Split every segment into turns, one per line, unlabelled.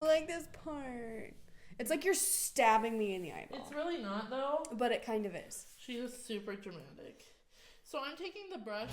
I like this part. It's like you're stabbing me in the eyeball.
It's really not, though.
But it kind of is.
She is super dramatic. So I'm taking the brush.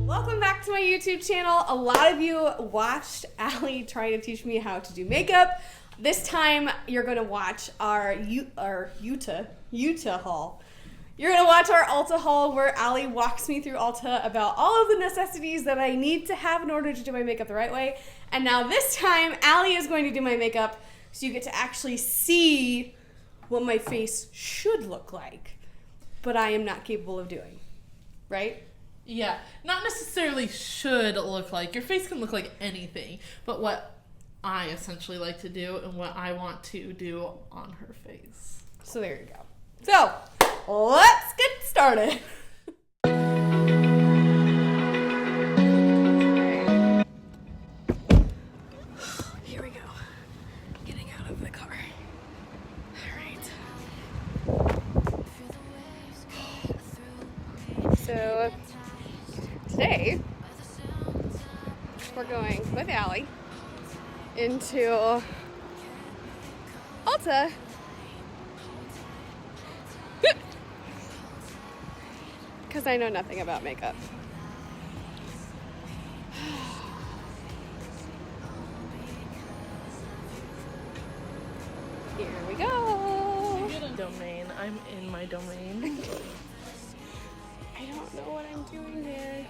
Welcome back to my YouTube channel. A lot of you watched Allie trying to teach me how to do makeup. This time you're going to watch our Utah haul. You're going to watch our Ulta haul where Allie walks me through Ulta about all of the necessities that I need to have in order to do my makeup the right way. And now this time Allie is going to do my makeup so you get to actually see what my face should look like, but I am not capable of doing, right?
Yeah, not necessarily should look like. Your face can look like anything, but what I essentially like to do and what I want to do on her face.
So there you go. So let's get started. Here we go. Getting out of the car. All right. So today we're going with Allie into Ulta because I know nothing about makeup. Here we go.
You get a domain. I'm in my domain.
I don't know what I'm doing there.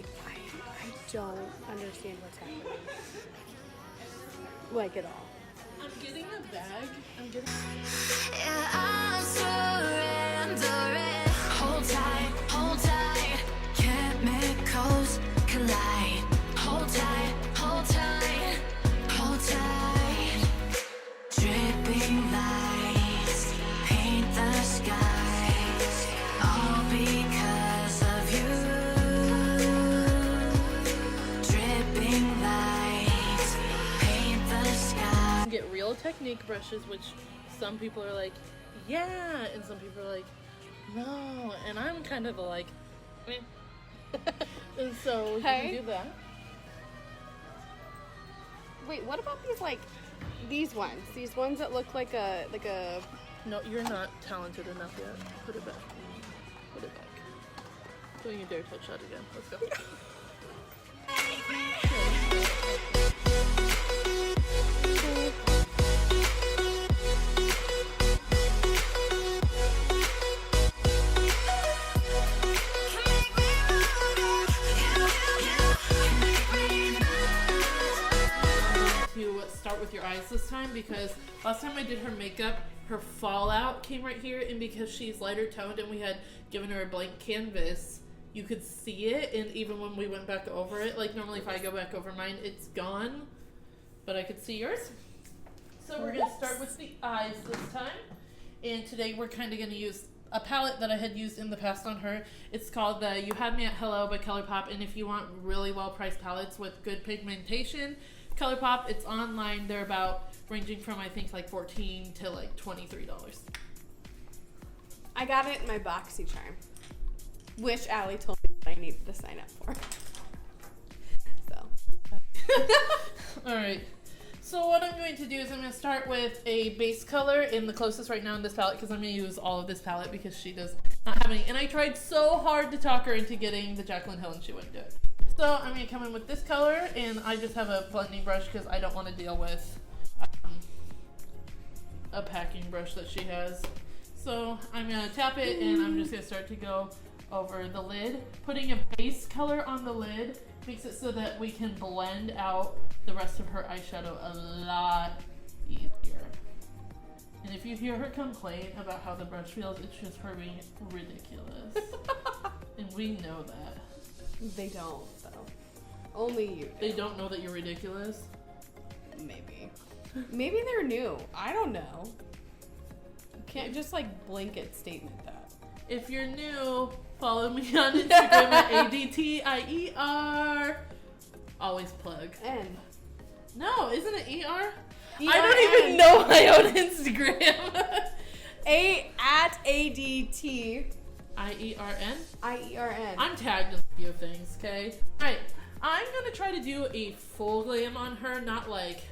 I don't understand what's happening. Like at all.
I'm getting a bag.
Yeah, I'm surrendering. Hold tight, chemicals collide. Hold tight, hold tight, hold tight. Dripping lights paint the skies, all because of you. Dripping lights paint the sky.
Get Real Technique brushes, which some people are like, yeah, and some people are like, no, and I'm kind of like, meh. And so you
Hey.
can do that.
Wait, what about these ones? These ones that look like a
No, you're not talented enough yet. Put it back. Put it back. Don't you dare touch that again. Let's go. To start with your eyes this time because last time I did her makeup, her fallout came right here, and because she's lighter toned and we had given her a blank canvas, you could see it, and even when we went back over it, like normally if I go back over mine, it's gone, but I could see yours. So we're going to start with the eyes this time, and today we're kind of going to use a palette that I had used in the past on her. It's called the You Had Me at Hello by ColourPop, and if you want really well-priced palettes with good pigmentation, ColourPop, it's online. They're about ranging from I think like $14 to like $23.
I got it in my BoxyCharm, which Allie told me that I needed to sign up for. So.
All right. So what I'm going to do is I'm going to start with a base color in the closest right now in this palette because I'm going to use all of this palette because she does not have any. And I tried so hard to talk her into getting the Jaclyn Hill and she wouldn't do it. So I'm going to come in with this color, and I just have a blending brush because I don't want to deal with a packing brush that she has. So I'm gonna tap it and I'm just gonna start to go over the lid. Putting a base color on the lid makes it so that we can blend out the rest of her eyeshadow a lot easier. And if you hear her complain about how the brush feels, it's just her being ridiculous. And we know that.
They don't, though. Only you do.
They don't know that you're ridiculous?
Maybe. Maybe they're new. I don't know. You can't just like blanket statement that.
If you're new, follow me on Instagram at ADTIER. Always plug.
N.
No, isn't it ER?
E-R-N.
I don't even know my own Instagram.
At ADT.
IERN?
IERN.
I'm tagged in a few things, okay? Alright, I'm gonna try to do a full glam on her, not like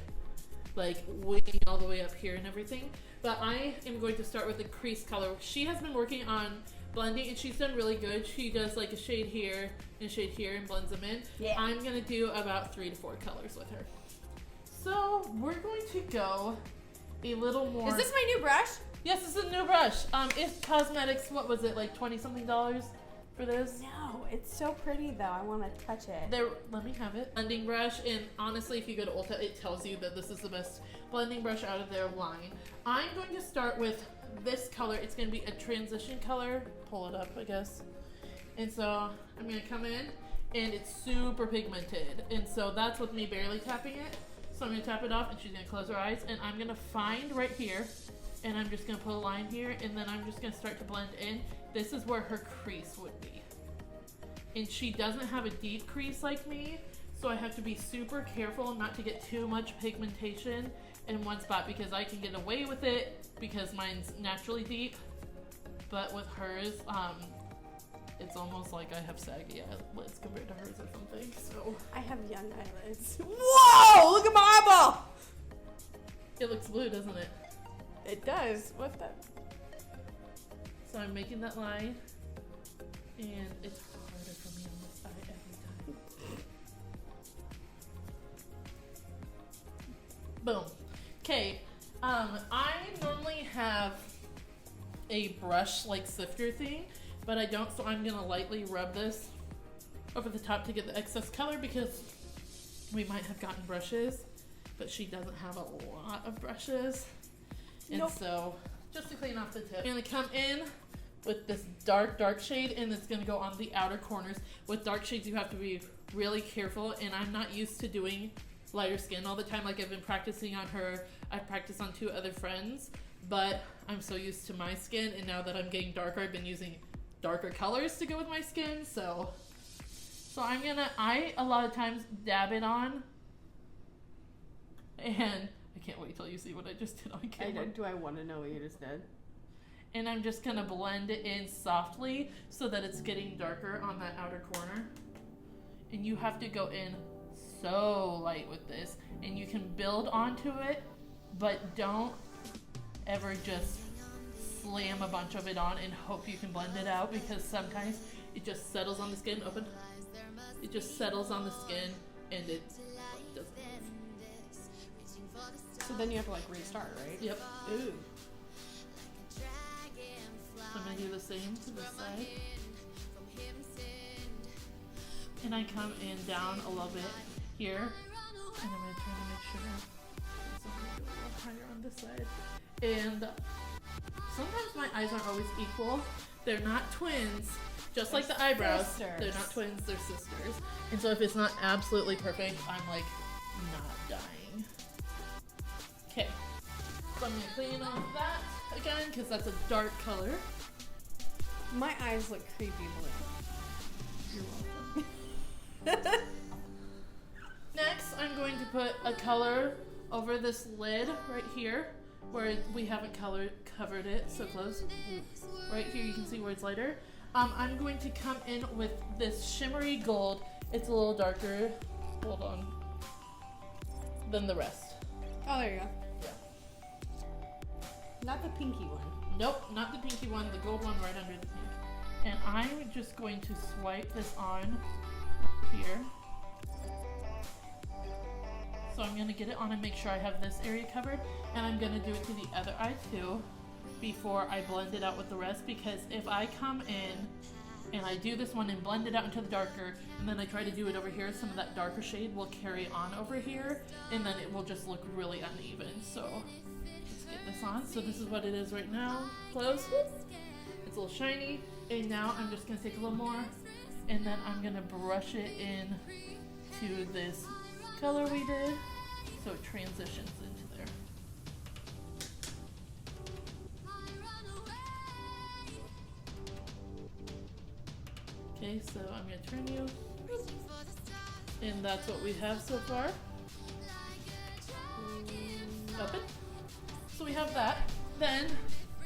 winging all the way up here and everything. But I am going to start with the crease color. She has been working on blending and she's done really good. She does like a shade here and blends them in.
Yeah.
I'm gonna do about 3 to 4 colors with her. So we're going to go a little more.
Is this my new brush?
Yes, this is a new brush. It's cosmetics. What was it, like $20-something for this?
No, it's so pretty though. I want to touch it.
There, let me have it. Blending brush, and honestly, if you go to Ulta, it tells you that this is the best blending brush out of their line. I'm going to start with this color. It's going to be a transition color. Pull it up, I guess. And so I'm going to come in, and it's super pigmented. And so that's with me barely tapping it. So I'm going to tap it off, and she's going to close her eyes, and I'm going to find right here, and I'm just going to put a line here, and then I'm just going to start to blend in. This is where her crease would be. And she doesn't have a deep crease like me, so I have to be super careful not to get too much pigmentation in one spot because I can get away with it because mine's naturally deep. But with hers, it's almost like I have saggy eyelids compared to hers or something, so.
I have young eyelids. Whoa! Look at my eyeball!
It looks blue, doesn't it?
It does. What the?
So I'm making that line, and it's harder for me on this side every time. Boom. Okay, I normally have a brush like sifter thing, but I don't, so I'm gonna lightly rub this over the top to get the excess color because we might have gotten brushes, but she doesn't have a lot of brushes. And
Nope.
so, just to clean off the tip, I'm gonna come in with this dark shade, and it's gonna go on the outer corners. With dark shades, you have to be really careful, and I'm not used to doing lighter skin all the time. Like, I've been practicing on her, I've practiced on 2 other friends, but I'm so used to my skin, and now that I'm getting darker, I've been using darker colors to go with my skin, so I'm gonna, a lot of times dab it on, and I can't wait till you see what I just did on camera.
Do I want to know what you just did?
And I'm just gonna blend it in softly so that it's getting darker on that outer corner. And you have to go in so light with this, and you can build onto it, but don't ever just slam a bunch of it on and hope you can blend it out, because sometimes it just settles on the skin. Open. It just settles on the skin and it doesn't.
So then you have to like restart, right?
Yep.
Ooh.
So I'm gonna do the same to this side. And I come in down a little bit here. And I'm gonna try to make sure there's a little higher on this side. And sometimes my eyes aren't always equal. They're not twins. Just like the eyebrows.
Sisters.
They're not twins, they're sisters. And so if it's not absolutely perfect, I'm like not dying. Okay. So I'm gonna clean off that again, because that's a dark color.
My eyes look creepy blue.
You're welcome. Next, I'm going to put a color over this lid right here, where we haven't covered it so close. Right here, you can see where it's lighter. I'm going to come in with this shimmery gold. It's a little darker, hold on, than the rest.
Oh, there you go.
Yeah.
Not the pinky one.
Nope, not the pinky one, the gold one right under the pink. And I'm just going to swipe this on here. So I'm going to get it on and make sure I have this area covered. And I'm going to do it to the other eye too before I blend it out with the rest, because if I come in and I do this one and blend it out into the darker, and then I try to do it over here, some of that darker shade will carry on over here, and then it will just look really uneven. So let's get this on. So this is what it is right now. Close. It's a little shiny. And now I'm just going to take a little more, and then I'm going to brush it in to this color we did, so it transitions into there. Okay, so I'm going to turn you, and that's what we have so far. Open. So we have that. Then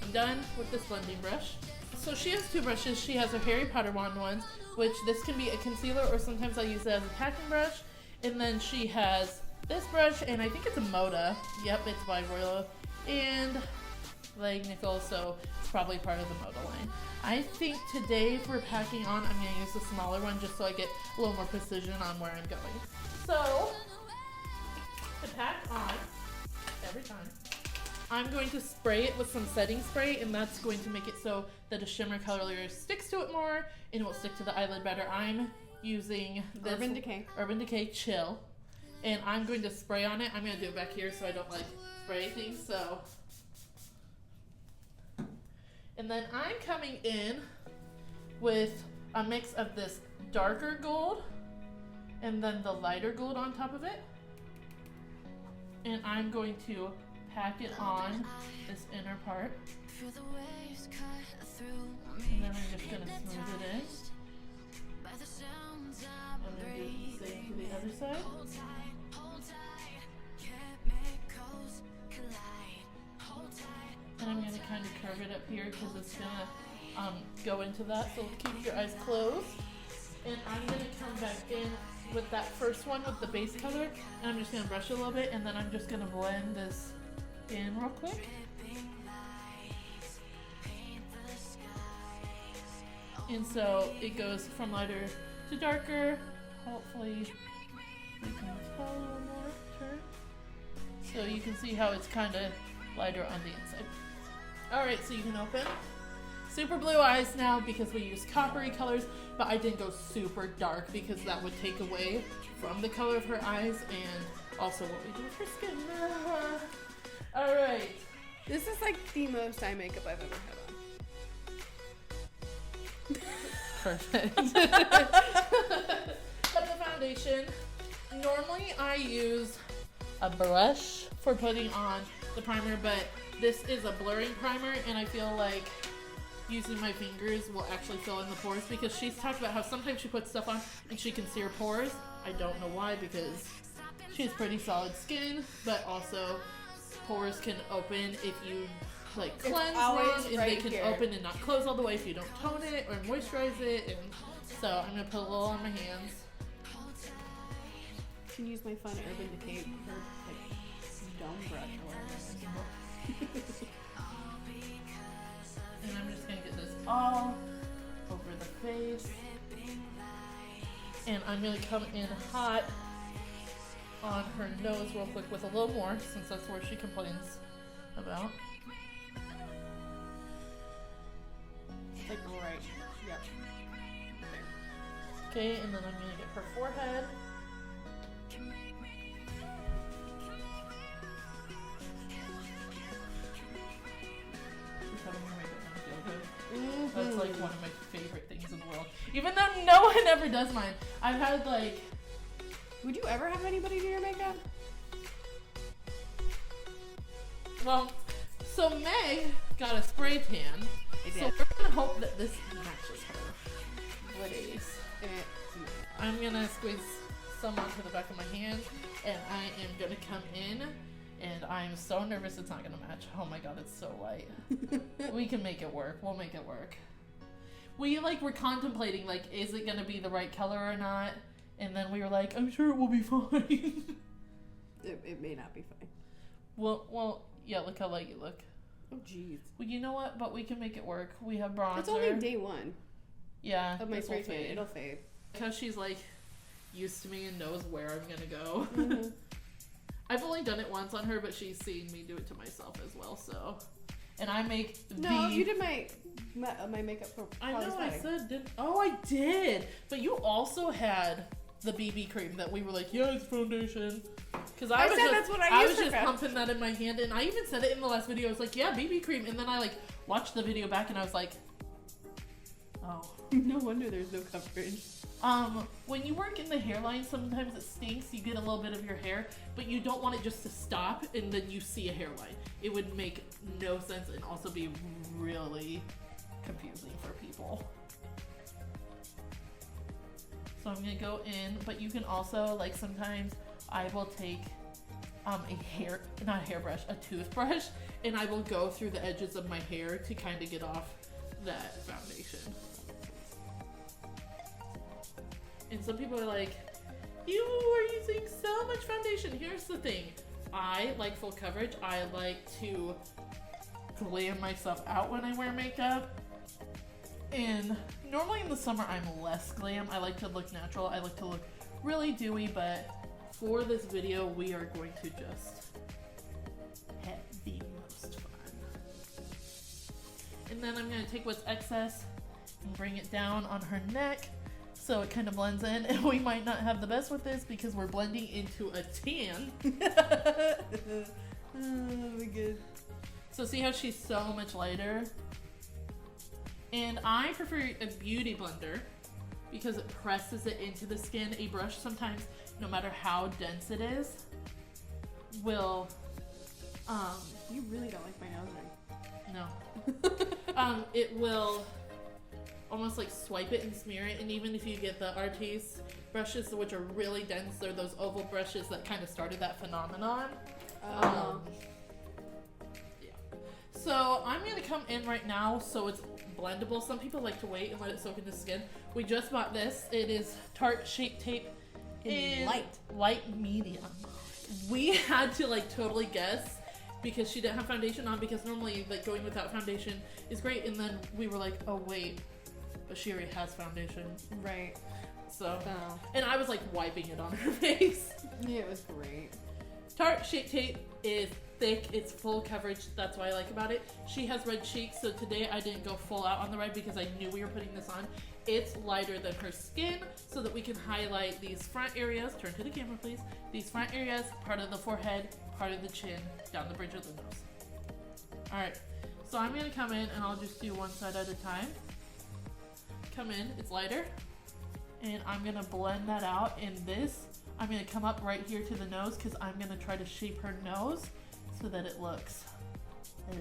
I'm done with this blending brush. So she has two brushes. She has her Harry Potter wand ones, which this can be a concealer, or sometimes I use it as a packing brush. And then she has this brush, and I think it's a Moda. Yep, it's by Royal and Langnickel, so it's probably part of the Moda line. I think today for packing on, I'm going to use the smaller one just so I get a little more precision on where I'm going. So, to pack on, every time, I'm going to spray it with some setting spray, and that's going to make it so that a shimmer color layer sticks to it more, and it will stick to the eyelid better. I'm using this Urban Decay Chill, and I'm going to spray on it. I'm going to do it back here so I don't like spray things. So, and then I'm coming in with a mix of this darker gold and then the lighter gold on top of it, and I'm going to pack it on this inner part, and then I'm just going to smooth it in. And then do the same to the other side. And I'm going to kind of curve it up here because it's going to go into that. So keep your eyes closed. And I'm going to come back in with that first one with the base color. And I'm just going to brush it a little bit. And then I'm just going to blend this in real quick. And so it goes from lighter to darker. Hopefully you can tell a little more. Turn. So you can see how it's kind of lighter on the inside. Alright, so you can open. Super blue eyes now because we use coppery colors, but I didn't go super dark because that would take away from the color of her eyes and also what we do with her skin. Alright.
This is like the most eye makeup I've ever had on.
Perfect. But the foundation, normally I use a brush for putting on the primer, but this is a blurring primer, and I feel like using my fingers will actually fill in the pores, because she's talked about how sometimes she puts stuff on and she can see her pores. I don't know why, because she has pretty solid skin, but also pores can open if you like cleanse them, and they can open and not close all the way if you don't tone it or moisturize it. And so I'm gonna put a little on my hands.
You can use my fun Urban Decay dome brush or whatever.
And I'm just gonna get this all over the face. And I'm gonna come in hot on her nose real quick with a little more, since that's where she complains about.
Like right. Yep. There.
Okay, and then I'm gonna get her forehead. She's having her makeup done. Feel good. That's like one of my favorite things in the world. Even though no one ever does mine. I've had like.
Would you ever have anybody do your makeup?
Well, so Meg got a spray tan.
I did.
So we're gonna hope that this matches her. Please. I'm gonna squeeze some onto the back of my hand, and I am gonna come in, and I'm so nervous it's not gonna match. Oh my god, it's so light. We can make it work. We'll make it work. We were contemplating is it gonna be the right color or not, and then we were like, I'm sure it will be fine.
It may not be fine.
Well, yeah. Look how light you look.
Oh jeez.
Well, you know what? But we can make it work. We have bronzer.
It's only day one.
Yeah.
Of my spray tan. It'll fade.
Because she's used to me and knows where I'm gonna go. I've only done it once on her, but she's seen me do it to myself as well, so. And I make
No, you did my makeup for
I know, I
cosmetic.
said, I did. But you also had the BB cream that we were like, yeah, it's foundation. Because I was
said
just,
that's what I
was
used for
just pumping that in my hand, and I even said it in the last video. I was like, yeah, BB cream. And then I like watched the video back, and I was like, oh.
No wonder there's no coverage.
When you work in the hairline, sometimes it stinks. You get a little bit of your hair, but you don't want it just to stop and then you see a hairline. It would make no sense and also be really confusing for people. So I'm gonna go in, but you can also, like, sometimes I will take a toothbrush, and I will go through the edges of my hair to kind of get off that foundation. And some people are like, you are using so much foundation. Here's the thing. I like full coverage. I like to glam myself out when I wear makeup. And normally in the summer, I'm less glam. I like to look natural. I like to look really dewy, but for this video, we are going to just have the most fun. And then I'm going to take what's excess and bring it down on her neck so it kind of blends in. And we might not have the best with this because we're blending into a tan.
Oh, good.
So see how she's so much lighter? And I prefer a beauty blender because it presses it into the skin. A brush sometimes, no matter how dense it is, will
You really don't like my nose ring.
no. It will almost like swipe it and smear it. And even if you get the Artis brushes, which are really dense, they're those oval brushes that kind of started that phenomenon. Yeah. So I'm gonna come in right now so it's blendable. Some people like to wait and let it soak in the skin. We just bought this. It is Tarte Shape Tape in light medium. We had to like totally guess because she didn't have foundation on, because normally like going without foundation is great, and then we were like, oh wait, but she already has foundation.
Right.
So, and I was like wiping it on her face.
Yeah, it was great.
Tarte Shape Tape is thick, it's full coverage, that's what I like about it. She has red cheeks, so today I didn't go full out on the red because I knew we were putting this on. It's lighter than her skin so that we can highlight these front areas. Turn to the camera, please. These front areas, part of the forehead, part of the chin, down the bridge of the nose. Alright, so I'm gonna come in and I'll just do one side at a time. Come in, it's lighter, and I'm gonna blend that out. In this, I'm gonna come up right here to the nose because I'm gonna try to shape her nose so that it looks a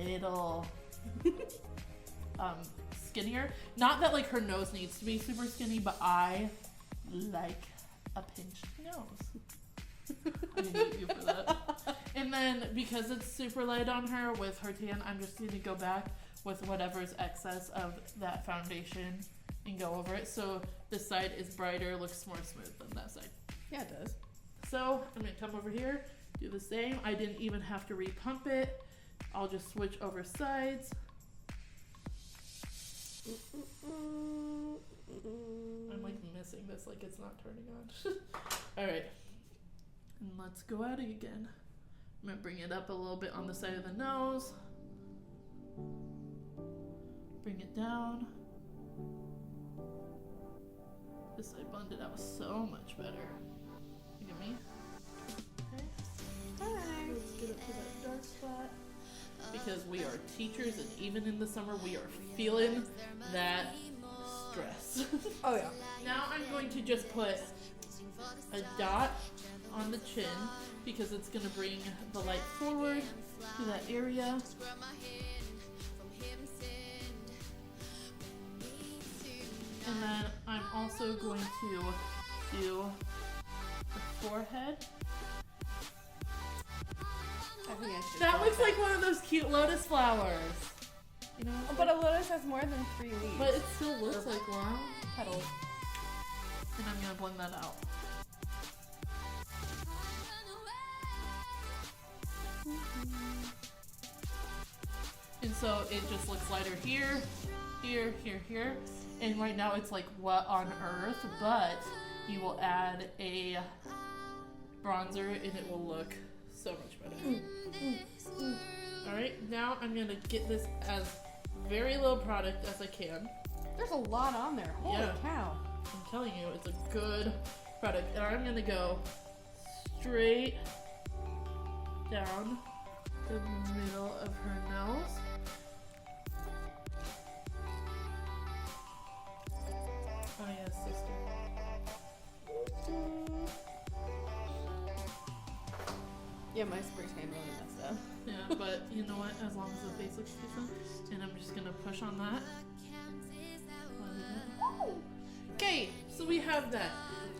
little skinnier. Not that like her nose needs to be super skinny, but I like a pinched nose. I hate you for that. And then because it's super light on her with her tan, I'm just gonna go back with whatever's excess of that foundation and go over it. So this side is brighter, looks more smooth than that side.
Yeah, it does.
So I'm gonna come over here, do the same. I didn't even have to repump it. I'll just switch over sides. I'm like missing this, like it's not turning on. All right, and let's go at it again. I'm gonna bring it up a little bit on the side of the nose. Bring it down. This side blended out so much better. Look at me. Okay.
Hi.
Let's get up to that dark spot. Because we are teachers, and even in the summer, we are feeling that stress.
Oh yeah.
Now I'm going to just put a dot on the chin because it's going to bring the light forward to that area. And then I'm also going to do the forehead.
I think I should.
That looks like one of those cute lotus flowers. You know?
But a lotus has more than 3 leaves.
But it still looks like one.
Petals.
And I'm gonna blend that out. And so it just looks lighter here, here, here, here. And right now it's like what on earth, but you will add a bronzer and it will look so much better. Alright, now I'm going to get this as very low product as I can.
There's a lot on there. Holy cow.
I'm telling you, it's a good product. And I'm going to go straight down the middle of her nose. Oh yes, sister.
Yeah, my spray tan really messed up.
Yeah, but you know what? As long as the face looks decent, and I'm just gonna push on that. Okay, so we have that.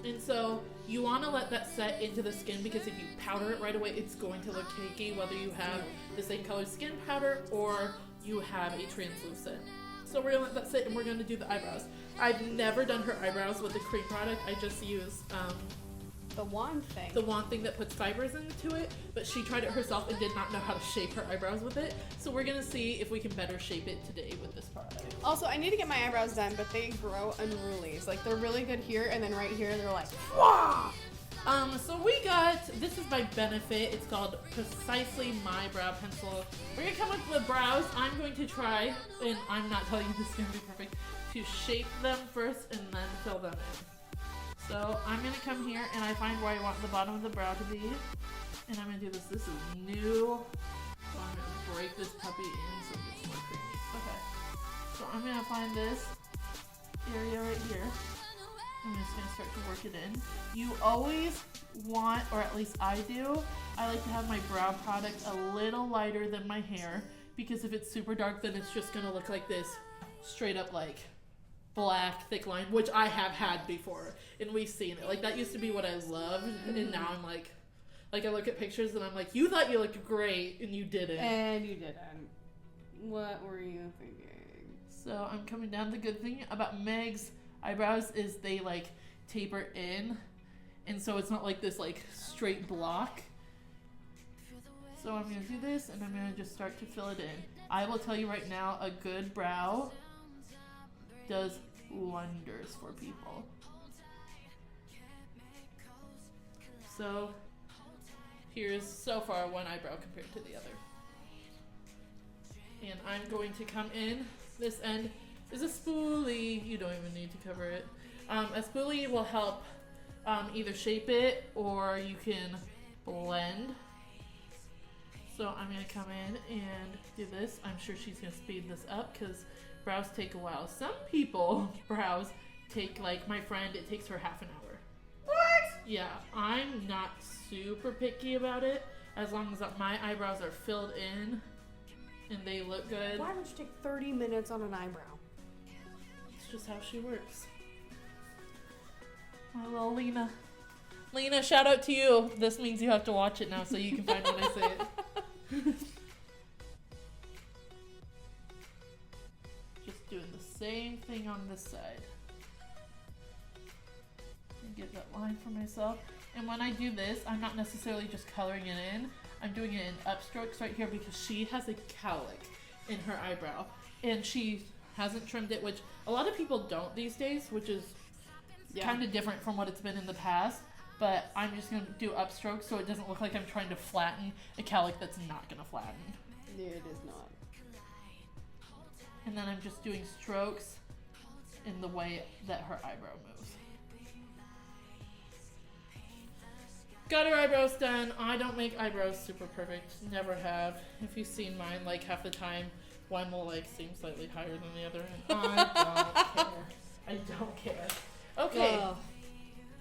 And so you want to let that set into the skin because if you powder it right away, it's going to look cakey, whether you have the same color skin powder or you have a translucent. So we're gonna let that sit and we're gonna do the eyebrows. I've never done her eyebrows with the cream product. I just use
the wand thing.
the wand thing that puts fibers into it, but she tried it herself and did not know how to shape her eyebrows with it. So we're gonna see if we can better shape it today with this product.
Also, I need to get my eyebrows done, but they grow unruly. Like, they're really good here, and then right here, they're like, wah!
So we got, this is by Benefit, it's called Precisely My Brow Pencil. We're gonna come with the brows. I'm going to try, and I'm not telling you this is gonna be perfect, to shape them first and then fill them in. So I'm gonna come here and I find where I want the bottom of the brow to be, and I'm gonna do this. This is new, so I'm gonna break this puppy in so it's more creamy. Okay, so I'm gonna find this area right here. I'm just gonna start to work it in. You always want, or at least I do, I like to have my brow product a little lighter than my hair, because if it's super dark, then it's just gonna look like this straight up like black thick line, which I have had before, and we've seen it. Like, that used to be what I loved, and now I'm like I look at pictures and I'm like, you thought you looked great, and you didn't.
And you didn't. What were you thinking?
So I'm coming down. The good thing about Meg's eyebrows is they like taper in, and so it's not like this like straight block. So I'm gonna do this, and I'm gonna just start to fill it in. I will tell you right now, a good brow does wonders for people. So here's so far one eyebrow compared to the other. And I'm going to come in. This end is a spoolie. You don't even need to cover it. A spoolie will help either shape it or you can blend. So I'm going to come in and do this. I'm sure she's going to speed this up because brows take a while. Some people, brows take, like my friend, it takes her half an hour.
What?
Yeah, I'm not super picky about it as long as my eyebrows are filled in and they look good.
Why would you take 30 minutes on an eyebrow?
It's just how she works. My little Lena. Lena, shout out to you. This means you have to watch it now so you can find when I say it. Just doing the same thing on this side. And get that line for myself. And when I do this, I'm not necessarily just coloring it in. I'm doing it in upstrokes right here because she has a cowlick in her eyebrow. And she hasn't trimmed it, which a lot of people don't these days, which is kind of different from what it's been in the past. But I'm just going to do upstrokes so it doesn't look like I'm trying to flatten a cowlick that's not going to flatten.
Yeah, it is not.
And then I'm just doing strokes in the way that her eyebrow moves. Got her eyebrows done. I don't make eyebrows super perfect. Never have. If you've seen mine, like half the time, one will like seem slightly higher than the other. And I don't care. I don't care. Okay.
Oh.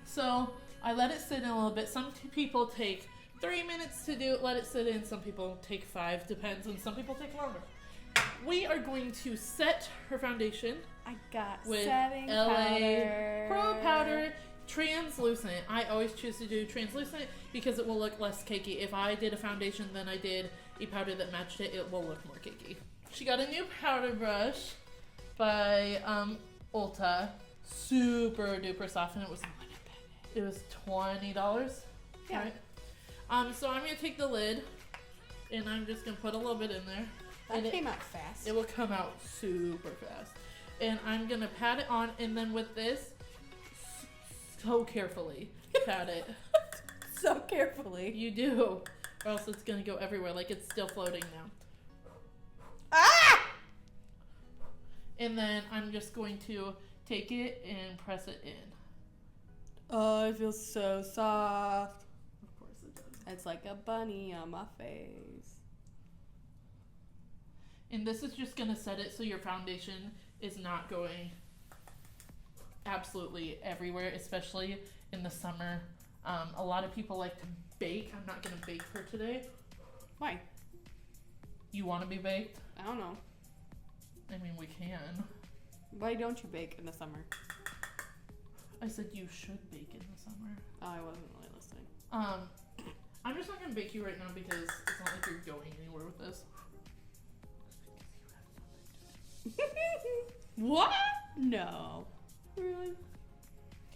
So I let it sit in a little bit. Some people take 3 minutes to do it, let it sit in. Some people take 5, depends, and some people take longer. We are going to set her foundation.
I got
with
setting
LA
powder.
Pro Powder Translucent. I always choose to do translucent because it will look less cakey. If I did a foundation, then I did a powder that matched it, it will look more cakey. She got a new powder brush by Ulta. Super duper soft, and it was $20.
Yeah.
Right? So I'm gonna take the lid, and I'm just gonna put a little bit in there.
That came out fast.
It will come out super fast. And I'm gonna pat it on, and then with this, so carefully pat it.
so carefully.
You do. Or else it's gonna go everywhere. Like it's still floating now.
Ah!
And then I'm just going to take it and press it in.
Oh, it feels so soft.
Of course it does.
It's like a bunny on my face.
And this is just gonna set it so your foundation is not going absolutely everywhere, especially in the summer. A lot of people like to bake. I'm not gonna bake her today.
Why?
You want to be baked?
I don't know.
I mean, we can.
Why don't you bake in the summer?
I said you should bake in the summer.
Oh, I wasn't really listening.
I'm just not gonna bake you right now because it's not like you're going anywhere with this.
What? No. Really?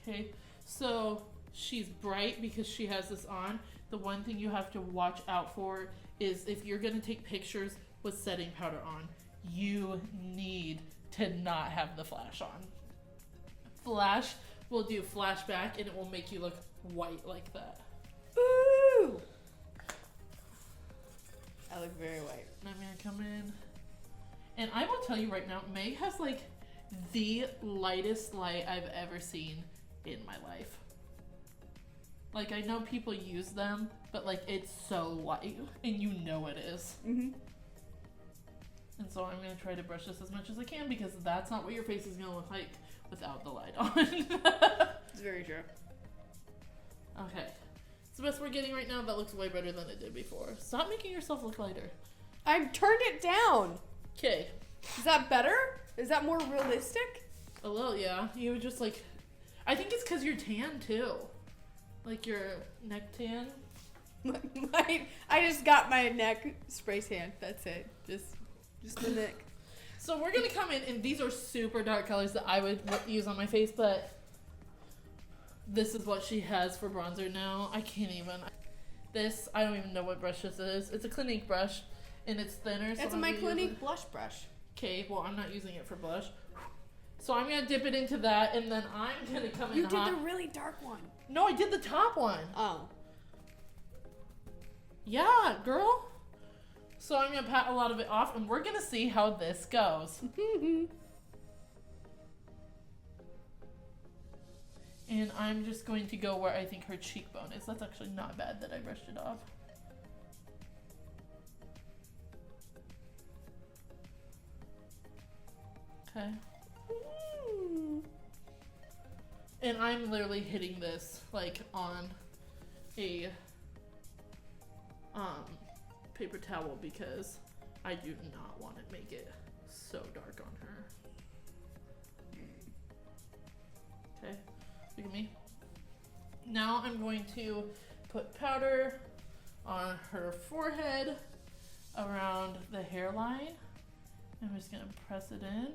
Okay, so she's bright because she has this on. The one thing you have to watch out for is if you're gonna take pictures with setting powder on, you need to not have the flash on. Flash will do flashback and it will make you look white like that.
Ooh! I look very white.
And I'm gonna come in. And I will tell you right now, Meg has like the lightest light I've ever seen in my life. Like I know people use them, but like it's so light and you know it is.
Mm-hmm.
And so I'm gonna try to brush this as much as I can because that's not what your face is gonna look like without the light on.
It's very true.
Okay. It's the best we're getting right now. That looks way better than it did before. Stop making yourself look lighter.
I turned it down.
Okay.
Is that better? Is that more realistic?
A little, yeah. You would just like... I think it's because you're tan too. Like your neck tan.
I just got my neck spray tan. That's it. Just the neck.
So we're gonna come in, and these are super dark colors that I would use on my face, but this is what she has for bronzer now. I can't even. This, I don't even know what brush this is. It's a Clinique brush, and it's thinner. So
It's my Clinique blush brush.
Okay, well I'm not using it for blush. So I'm gonna dip it into that, and then I'm gonna come in
You did
hot.
the really dark one.
No, I did the top one.
Oh.
Yeah, girl. So I'm gonna pat a lot of it off, and we're gonna see how this goes. And I'm just going to go where I think her cheekbone is. That's actually not bad that I brushed it off. Okay. And I'm literally hitting this like on a paper towel because I do not want to make it so dark on her. Okay, look at me. Now I'm going to put powder on her forehead around the hairline. I'm just gonna press it in.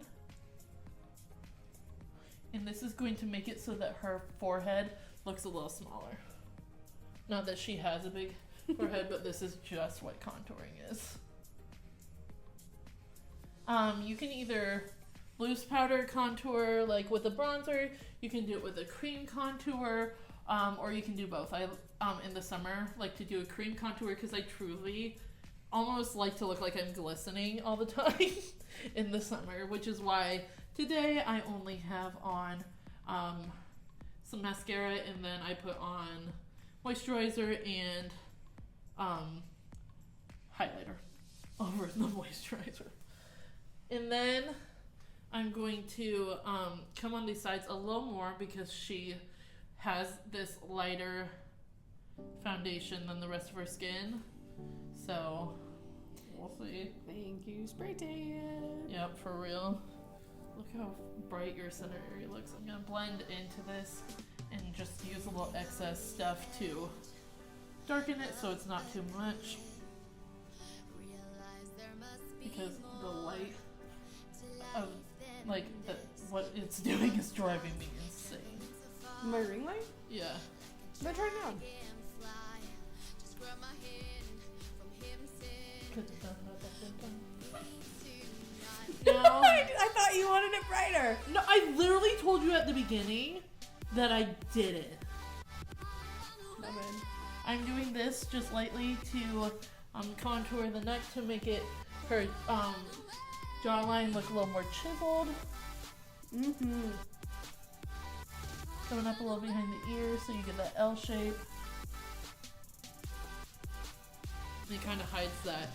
And this is going to make it so that her forehead looks a little smaller. Not that she has a big forehead, but this is just what contouring is. You can either loose powder contour like with a bronzer, you can do it with a cream contour, or you can do both. I in the summer like to do a cream contour because I truly almost like to look like I'm glistening all the time in the summer, which is why today I only have on some mascara, and then I put on moisturizer and highlighter over the moisturizer. And then I'm going to come on these sides a little more because she has this lighter foundation than the rest of her skin. So we'll see.
Thank you, spray tan.
Yep, for real. Look how bright your center area looks. I'm gonna blend into this and just use a little excess stuff to darken it so it's not too much. Because the light of like what it's doing is driving me insane.
My ring light?
Yeah.
But turn it on.
No.
I thought you wanted it brighter.
No, I literally told you at the beginning that I did it.
No, man.
I'm doing this just lightly to contour the neck to make it her jawline look a little more chiseled.
Mm-hmm.
Coming up a little behind the ear so you get that L shape. It kind of hides that.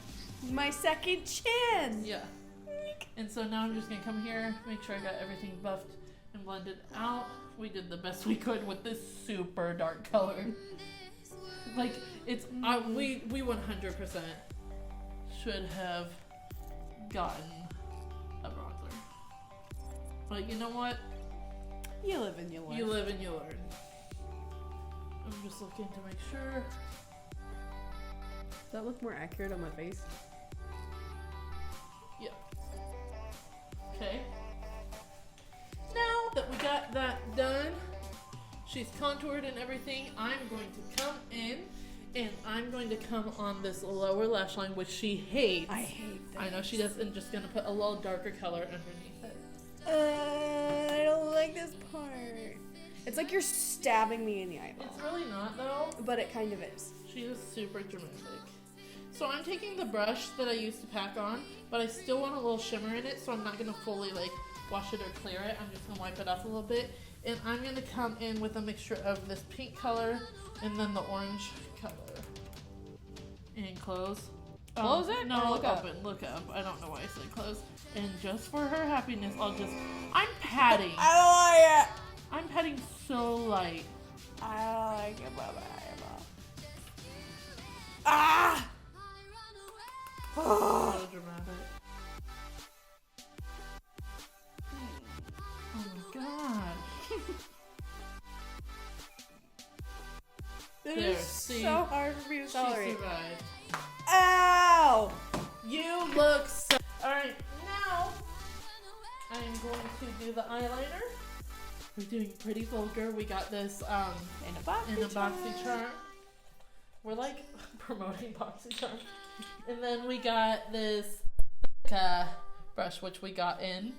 My second chin.
Yeah. And so now I'm just gonna come here, make sure I got everything buffed and blended out. We did the best we could with this super dark color. Like it's we 100% should have gotten a bronzer. But you know what?
You live and you learn.
You live and you learn. I'm just looking to make sure.
Does that look more accurate on my face?
Yeah. Okay. Now that we got that done, she's contoured and everything, I'm going to come in and I'm going to come on this lower lash line, which she hates.
I hate that.
I know she does, and just gonna put a little darker color underneath it.
I don't like this part. It's like you're stabbing me in the eyeball.
It's really not though.
But it kind of is.
She is super dramatic. So I'm taking the brush that I used to pack on, but I still want a little shimmer in it, so I'm not gonna fully like wash it or clear it. I'm just gonna wipe it off a little bit. And I'm gonna come in with a mixture of this pink color and then the orange color. And close.
Close it?
No,
Or look up?
open. Look up. I don't know why I said close. And just for her happiness, I'm patting.
I don't like it.
I'm patting so light.
I don't like it, Baba. Ah!
So dramatic. Oh my gosh.
It
There,
is
see?
so hard for me to
She
tolerate.
survived.
Ow!
You look so... Alright, now I am going to do the eyeliner. We're doing Pretty Vulgar. We got this
In a box.
in a BoxyCharm. We're like promoting BoxyCharm. And then we got this brush, which we got in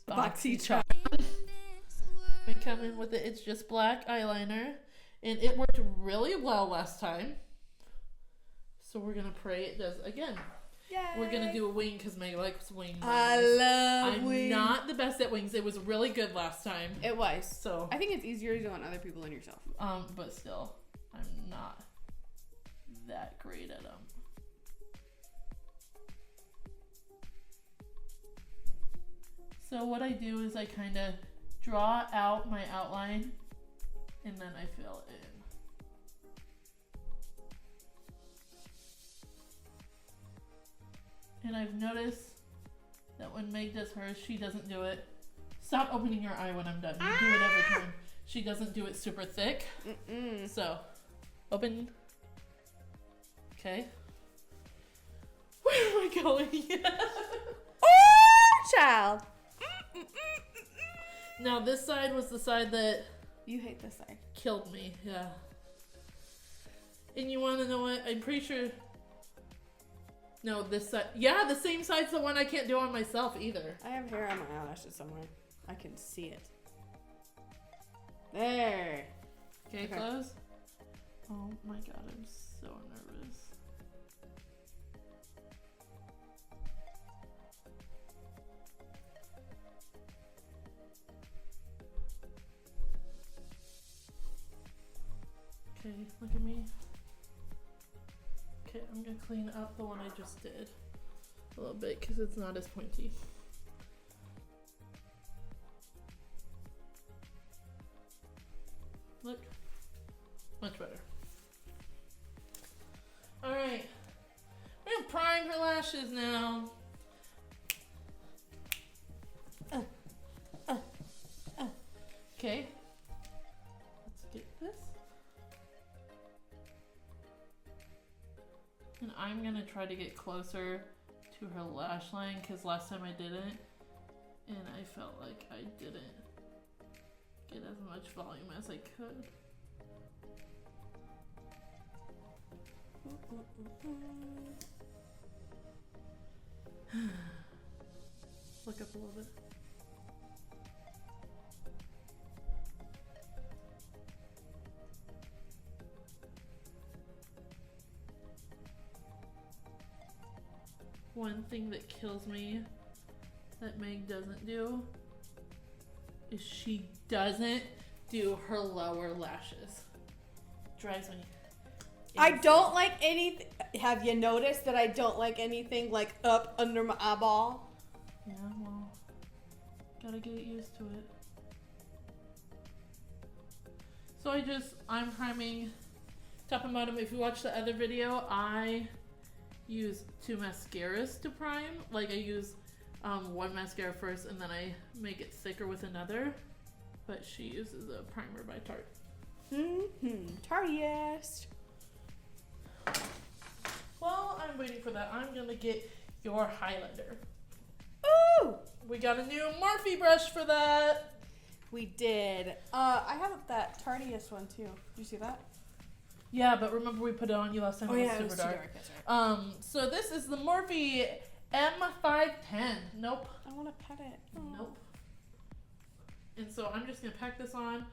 BoxyCharm.
We come in with it. It's just black eyeliner. And it worked really well last time. So we're going to pray it does again.
Yay.
We're going to do a wing because Meg likes wings.
I love
I'm
wings.
not the best at wings. It was really good last time.
It was.
So,
I think it's easier to do on other people than yourself.
but still, I'm not that great at them. So what I do is I kind of draw out my outline and then I fill it in. And I've noticed that when Meg does hers, she doesn't do it. Stop opening your eye when I'm done. You do it every time. She doesn't do it super thick.
Mm-mm.
So, open. Okay. Where am I going?
Oh, child.
Now, this side was the side that
You hate this side.
killed me. Yeah. And you want to know what? I'm pretty sure... No, this side. Yeah, the same side's the one I can't do on myself either.
I have hair on my eyelashes somewhere. I can see it. There.
Okay,
Okay.
close. Oh my god, I'm so nervous. Okay, look at me. Okay, I'm gonna clean up the one I just did a little bit because it's not as pointy. Look, much better. Alright, we're gonna prime her lashes now. Okay, let's get this. And I'm gonna try to get closer to her lash line because last time I didn't, and I felt like I didn't get as much volume as I could. Look up a little bit. one thing that kills me that Meg doesn't do is she doesn't do her lower lashes. Drives me.
I don't like anything. Have you noticed that I don't like anything like up under my eyeball?
Yeah, well, gotta get used to it. So I'm priming top and bottom. If you watch the other video, I use 2 mascaras to prime. Like I use one mascara first and then I make it thicker with another. But she uses a primer by Tarte.
Tartiest.
While I'm waiting for that, I'm gonna get your highlighter.
Ooh!
We got a new Morphe brush for that.
We did. I have that Tartiest one too. Did you see that?
Yeah, but remember we put it on you last time. It was super dark.
Too dark. That's right.
So this is the Morphe M510. Nope.
I want to pet it. Oh.
Nope. And so I'm just gonna pack this on.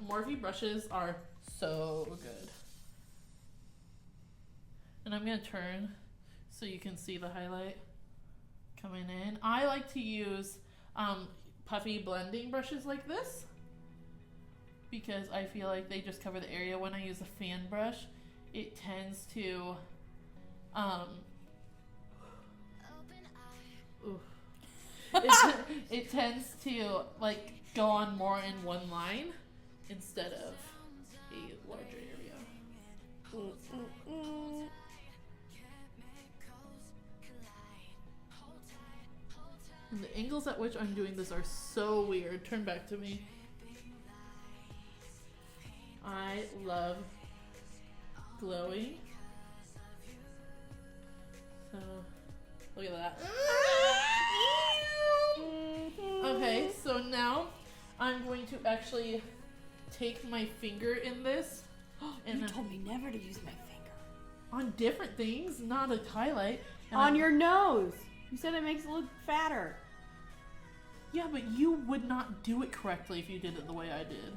Morphe brushes are so good. And I'm gonna turn so you can see the highlight coming in. I like to use puffy blending brushes like this because I feel like they just cover the area. When I use a fan brush, it tends to it tends to like go on more in one line instead of a larger area. And the angles at which I'm doing this are so weird. Turn back to me. I love glowing. So, look at that. Okay, so now I'm going to actually take my finger in this. And
You told me never to use my finger.
On different things, not a highlight. And
On your nose. You said it makes it look fatter.
Yeah, but you would not do it correctly if you did it the way I did.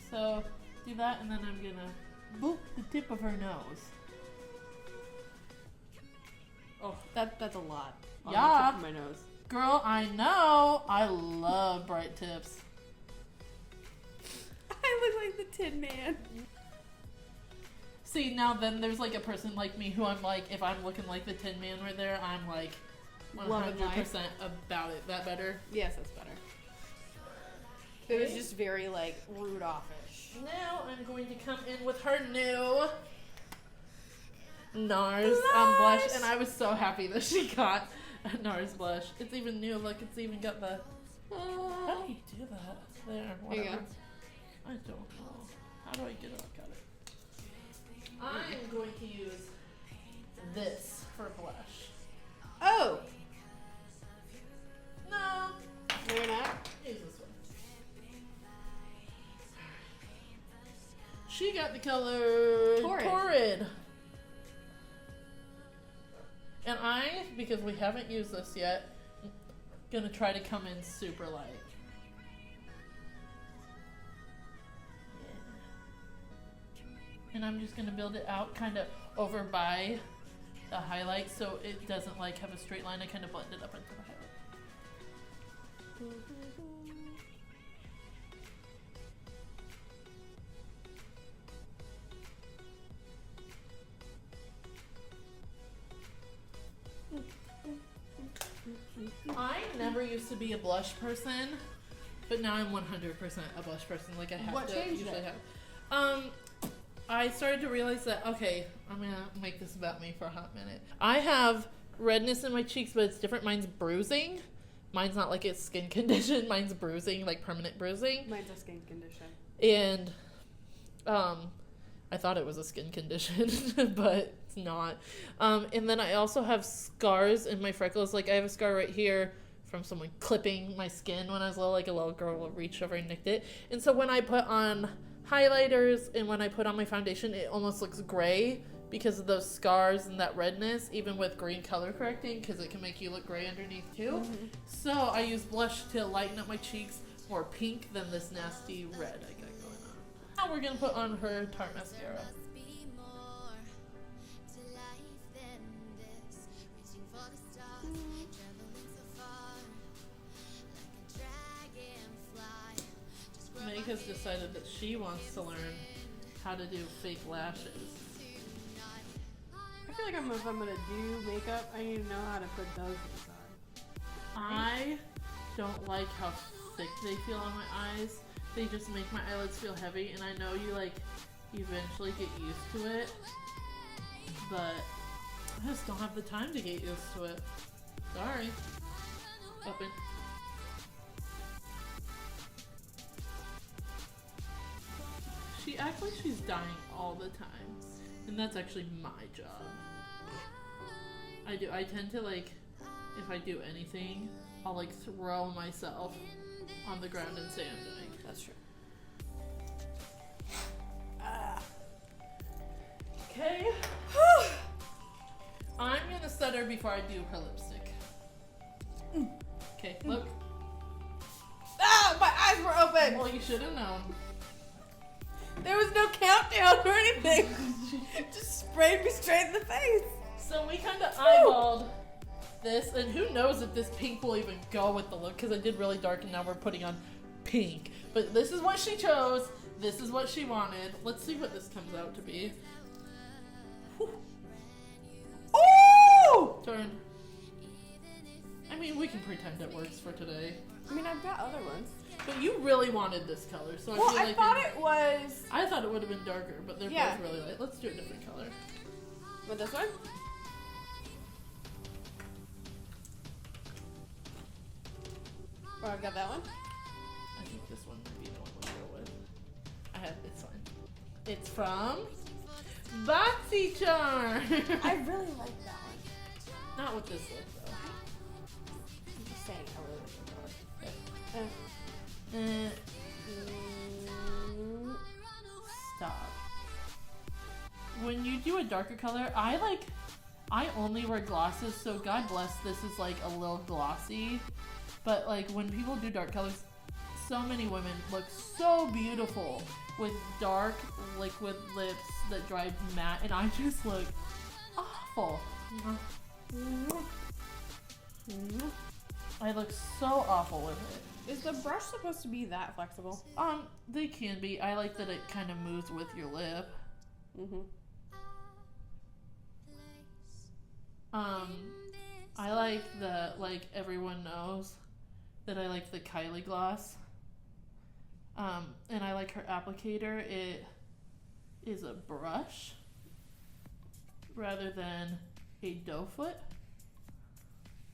So, do that, and then I'm gonna boop the tip of her nose. Oh,
That's a lot. On
Yeah.
the tip of my nose.
girl, I know. I love bright tips.
I look like the Tin Man.
See, now then there's like a person like me who I'm like, if I'm looking like the Tin Man right there, I'm like 100% about it. That better?
Yes, that's better. It was just very like Rudolph-ish.
Now I'm going to come in with her new NARS blush, and I was so happy that she got a NARS blush. It's even new. Look, it's even got the. How do you do that? There, whatever.
There you go.
I don't know. How do I get it? Got it. I'm going to use this for blush.
Oh!
No,
No, you're not?
use this one. She got the color Torrid. And I, because we haven't used this yet, gonna try to come in super light. Yeah. And I'm just gonna build it out kind of over by the highlight so it doesn't like have a straight line. I kind of blend it up into the highlight. I never used to be a blush person, but now I'm 100% a blush person. Like I have
What
to
changed
usually
it?
have. I started to realize that okay, I'm gonna make this about me for a hot minute. I have redness in my cheeks, but it's different. Mine's bruising. Mine's not like a skin condition. Mine's bruising, like permanent bruising.
Mine's a skin condition.
And I thought it was a skin condition, but it's not. And then I also have scars in my freckles. Like I have a scar right here from someone clipping my skin when I was little. Like a little girl reached over and nicked it. And so when I put on highlighters and when I put on my foundation, it almost looks gray because of those scars and that redness, even with green color correcting, because it can make you look gray underneath too. Mm-hmm. So I use blush to lighten up my cheeks, more pink than this nasty red I got going on. Now we're gonna put on her Tarte mascara. has decided that she wants to learn how to do fake lashes.
I feel like if I'm gonna do makeup, I need to know how to put those on.
I don't like how thick they feel on my eyes. They just make my eyelids feel heavy, and I know you like eventually get used to it, but I just don't have the time to get used to it. Sorry. Open. She acts like she's dying all the time, and that's actually my job. I tend to like, if I do anything, I'll like throw myself on the ground and say I'm doing.
That's true.
Okay. I'm gonna stutter before I do her lipstick. Okay, look.
Ah, my eyes were open.
Well, you should have known.
There was no countdown or anything. Just sprayed me straight in the face.
So we kind of eyeballed this, and who knows if this pink will even go with the look, because I did really dark, and now we're putting on pink. But this is what she chose. This is what she wanted. Let's see what this comes out to be.
Ooh!
Turn. I mean, we can pretend it works for today.
I mean, I've got other ones.
But you really wanted this color, so I
Well,
feel
I
like
thought it was...
I thought it would have been darker, but they're
Yeah.
both really light. Let's do a different color.
What, this one? Or I've got that one.
I think this one might be the one we'll go with. I have this one. It's from BoxyCharm.
I really like that one.
Not with this look though.
I'm just saying, I really like that one.
Stop. When you do a darker color, I only wear glosses, so God bless this is like a little glossy. But like when people do dark colors, so many women look so beautiful with dark liquid lips that dry matte, and I just look awful. I look so awful with it.
Is the brush supposed to be that flexible?
They can be. I like that it kind of moves with your lip.
Mm-hmm.
I like the, like, everyone knows that I like the Kylie gloss. And I like her applicator. It is a brush rather than a doe foot.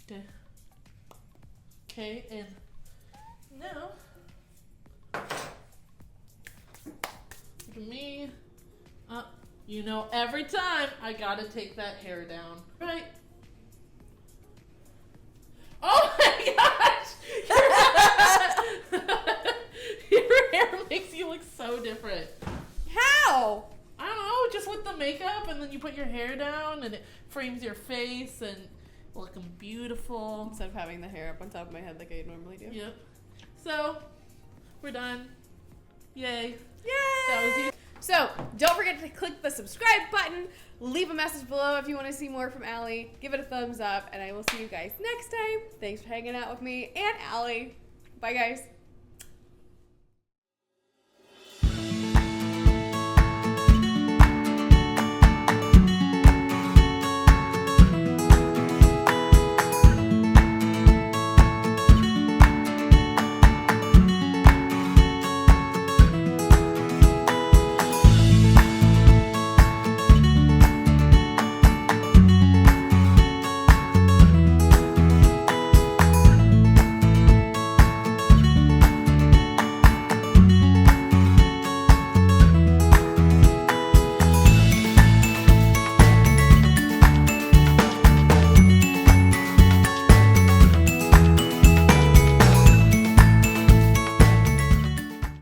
Okay. Okay, and now, look at me. You know, every time I gotta take that hair down. Right. Oh my gosh! Your hair makes you look so different.
How?
I don't know, just with the makeup, and then you put your hair down, and it frames your face, and looking beautiful.
Instead of having the hair up on top of my head like I normally do.
Yep. So, we're done. Yay.
Yay!
That was you.
So, don't forget to click the subscribe button, leave a message below if you want to see more from Allie, give it a thumbs up, and I will see you guys next time. Thanks for hanging out with me and Allie. Bye, guys.